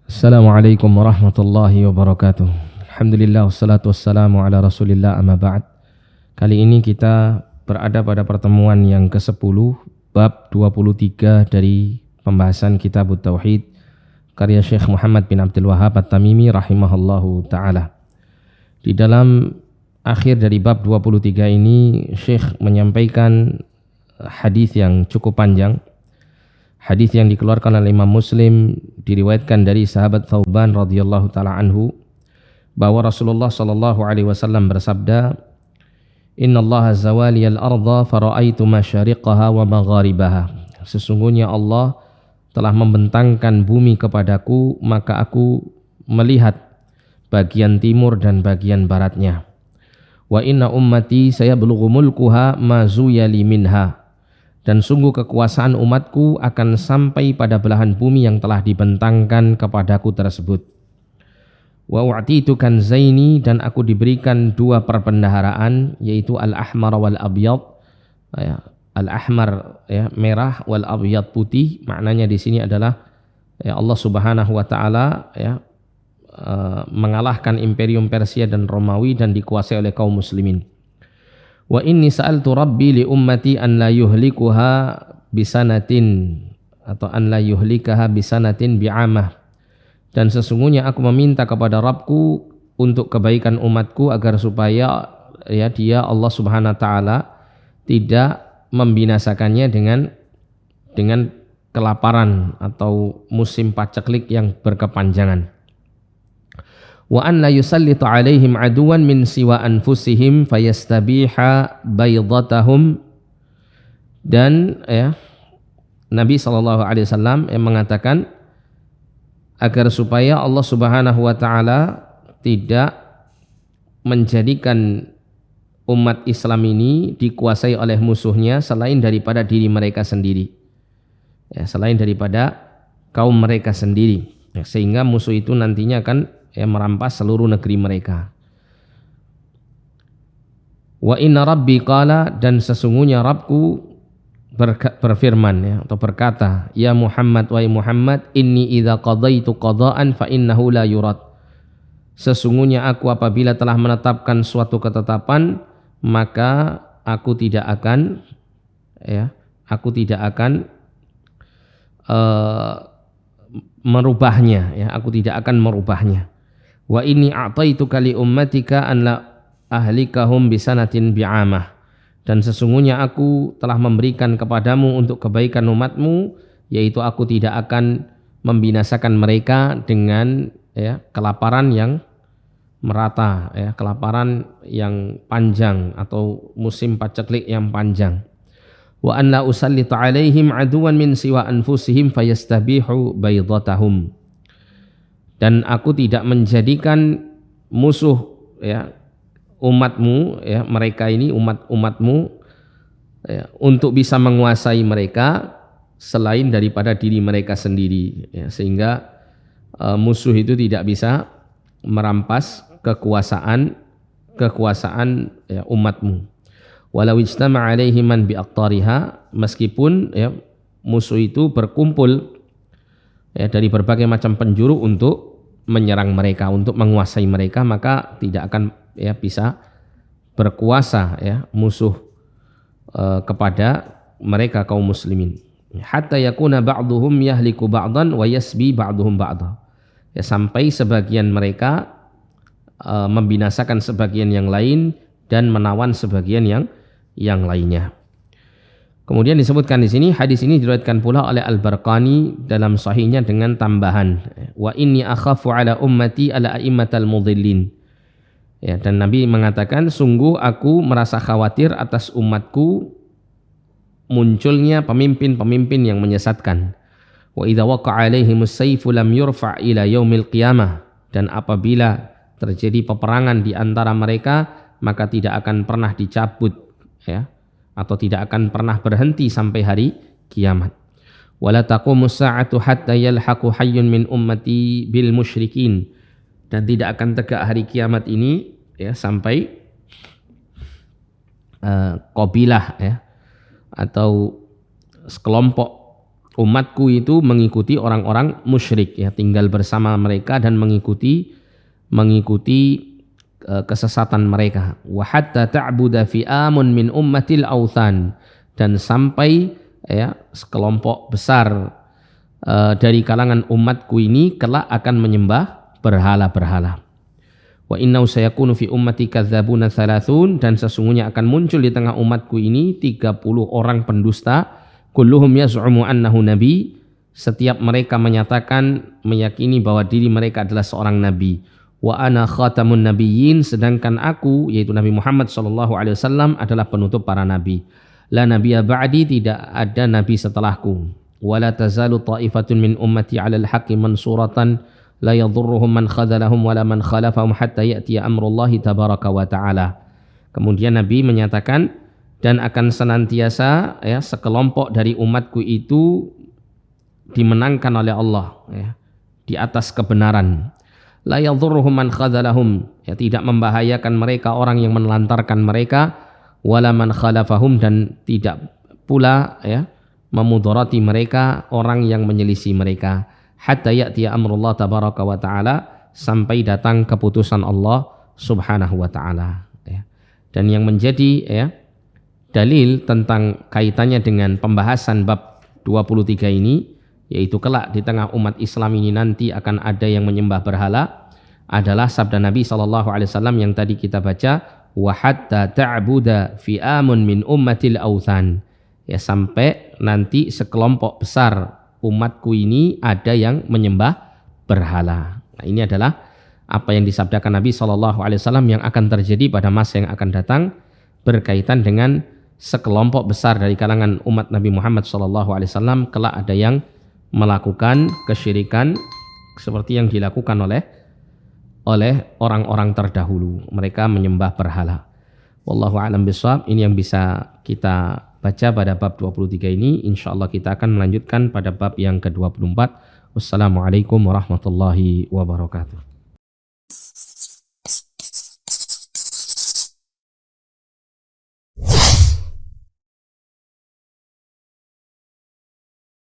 Assalamualaikum warahmatullahi wabarakatuh. Alhamdulillah wassalatu wassalamu ala Rasulillah amma ba'd. Kali ini kita berada pada pertemuan yang ke-10 bab 23 dari pembahasan Kitab Tauhid karya Syekh Muhammad bin Abdul Wahhab At-Tamimi rahimahullahu taala. Di dalam akhir dari bab 23 ini Syekh menyampaikan hadis yang cukup panjang. Hadis yang dikeluarkan oleh Imam Muslim diriwayatkan dari sahabat Thauban radhiyallahu taala anhu bahwa Rasulullah sallallahu alaihi wasallam bersabda, "Innallaha zawaliyal arda fara'aitu masyariqaha wa magharibaha." Sesungguhnya Allah telah membentangkan bumi kepadaku, maka aku melihat bagian timur dan bagian baratnya. Wa inna ummati sayablughu mulkuha ma zuyali minha. Dan sungguh kekuasaan umatku akan sampai pada belahan bumi yang telah dibentangkan kepadaku tersebut. Wa u'titu kanzaini, dan aku diberikan dua perbendaharaan, yaitu al-ahmar wal abyad. Al-ahmar merah, wal abyad putih. Maknanya di sini adalah Allah Subhanahu wa taala mengalahkan imperium Persia dan Romawi dan dikuasai oleh kaum muslimin. Wa inni sa'altu rabbi li ummati an la yuhlikuha bisanatin atau an la yuhlikaha bisanatin bi'amah. Dan sesungguhnya aku meminta kepada Rabbku untuk kebaikan umatku agar supaya dia Allah Subhanahu wa taala tidak membinasakannya dengan kelaparan atau musim paceklik yang berkepanjangan. Wa an la yusallitu alaihim aduwan min siwa anfusihim fayastabiha baydatahum. Dan Nabi SAW mengatakan agar supaya Allah Subhanahu wa taala tidak menjadikan umat Islam ini dikuasai oleh musuhnya selain daripada diri mereka sendiri, selain daripada kaum mereka sendiri, sehingga musuh itu nantinya akan merampas seluruh negeri mereka. Wa inna rabbi qala, dan sesungguhnya Rabbku berfirman atau berkata, ya Muhammad, wahai Muhammad, inni idza qadaitu qadaan fa innahu la yurad. Sesungguhnya aku apabila telah menetapkan suatu ketetapan, maka aku tidak akan merubahnya, aku tidak akan merubahnya. Wa inni a'taituka li ummatika an la ahlikahum bisanatin bi'amah. Dan sesungguhnya aku telah memberikan kepadamu untuk kebaikan umatmu, yaitu aku tidak akan membinasakan mereka dengan kelaparan yang merata, kelaparan yang panjang atau musim paceklik yang panjang. Wa an la usallita alaihim aduwan min siwa anfusihim fayastabihu baydatahum. Dan aku tidak menjadikan musuh umatmu, mereka ini umatmu untuk bisa menguasai mereka selain daripada diri mereka sendiri, sehingga musuh itu tidak bisa merampas kekuasaan umatmu. Walau ijtama'a alaihi man biaqtariha, meskipun musuh itu berkumpul dari berbagai macam penjuru untuk menyerang mereka, untuk menguasai mereka, maka tidak akan bisa berkuasa musuh kepada mereka kaum muslimin. Hatta yakuna ba'duhum yahliku ba'dan wa yasbi ba'duhum ba'da. Sampai sebagian mereka membinasakan sebagian yang lain dan menawan sebagian yang lainnya. Kemudian disebutkan di sini, hadis ini diriwayatkan pula oleh Al-Barqani dalam sahihnya dengan tambahan, wa inni akhafu ala ummati ala a'immatal mudhillin. Dan Nabi mengatakan, sungguh aku merasa khawatir atas umatku munculnya pemimpin-pemimpin yang menyesatkan. Wa idza waqa'a alaihimus sayfu lam yurfa' ila yaumil qiyamah. Dan apabila terjadi peperangan di antara mereka, maka tidak akan pernah dicabut atau tidak akan pernah berhenti sampai hari kiamat. Wala taqumus sa'atu hatta yalhaqu hayyun min ummati bil musyrikin. Dan tidak akan tegak hari kiamat ini sampai kabilah atau sekelompok umatku itu mengikuti orang-orang musyrik, ya, tinggal bersama mereka dan mengikuti kesesatan mereka. Wa hatta ta'buda fi'amun min ummatil authan, dan sampai ya sekelompok besar dari kalangan umatku ini kelak akan menyembah berhala-berhala. Wa innahu sayakunu fi ummati kadzabuna thalathun, dan sesungguhnya akan muncul di tengah umatku ini 30 orang pendusta, kulluhum yaz'umu annahu nabi, setiap mereka menyatakan meyakini bahwa diri mereka adalah seorang nabi. Wa ana khatamun nabiyyin, sedangkan aku yaitu Nabi Muhammad sallallahu alaihi wasallam adalah penutup para nabi. La nabiyya ba'di, tidak ada nabi setelahku. Wa la tazalu ta'ifatun min ummati 'alal haqqi mansuratan la yadhurruhum man khadhalahum wala man khalafahum hatta ya'tiya amrullahi tabaraka wa ta'ala. Kemudian Nabi menyatakan, dan akan senantiasa ya sekelompok dari umatku itu dimenangkan oleh Allah, ya, di atas kebenaran. La yadhurruhum man khadhalahum, ya, tidak membahayakan mereka orang yang menelantarkan mereka, wala man khalafahum, dan tidak pula ya memudarati mereka orang yang menyelisih mereka. Hatta ya'tiya amrullah tabaraka wa ta'ala, sampai datang keputusan Allah subhanahu wa ta'ala, ya. Dan yang menjadi ya dalil tentang kaitannya dengan pembahasan bab 23 ini, yaitu kelak di tengah umat Islam ini nanti akan ada yang menyembah berhala, adalah sabda Nabi SAW yang tadi kita baca, wa hatta ta'buda fi'amun min ummatil authan, ya, sampai nanti sekelompok besar umatku ini ada yang menyembah berhala. Nah, ini adalah apa yang disabdakan Nabi SAW yang akan terjadi pada masa yang akan datang, berkaitan dengan sekelompok besar dari kalangan umat Nabi Muhammad SAW kelak ada yang melakukan kesyirikan seperti yang dilakukan oleh orang-orang terdahulu. Mereka menyembah berhala. Wallahu a'lam bishawab. Ini yang bisa kita baca pada bab 23 ini. Insyaallah kita akan melanjutkan pada bab yang ke-24. Wassalamualaikum warahmatullahi wabarakatuh.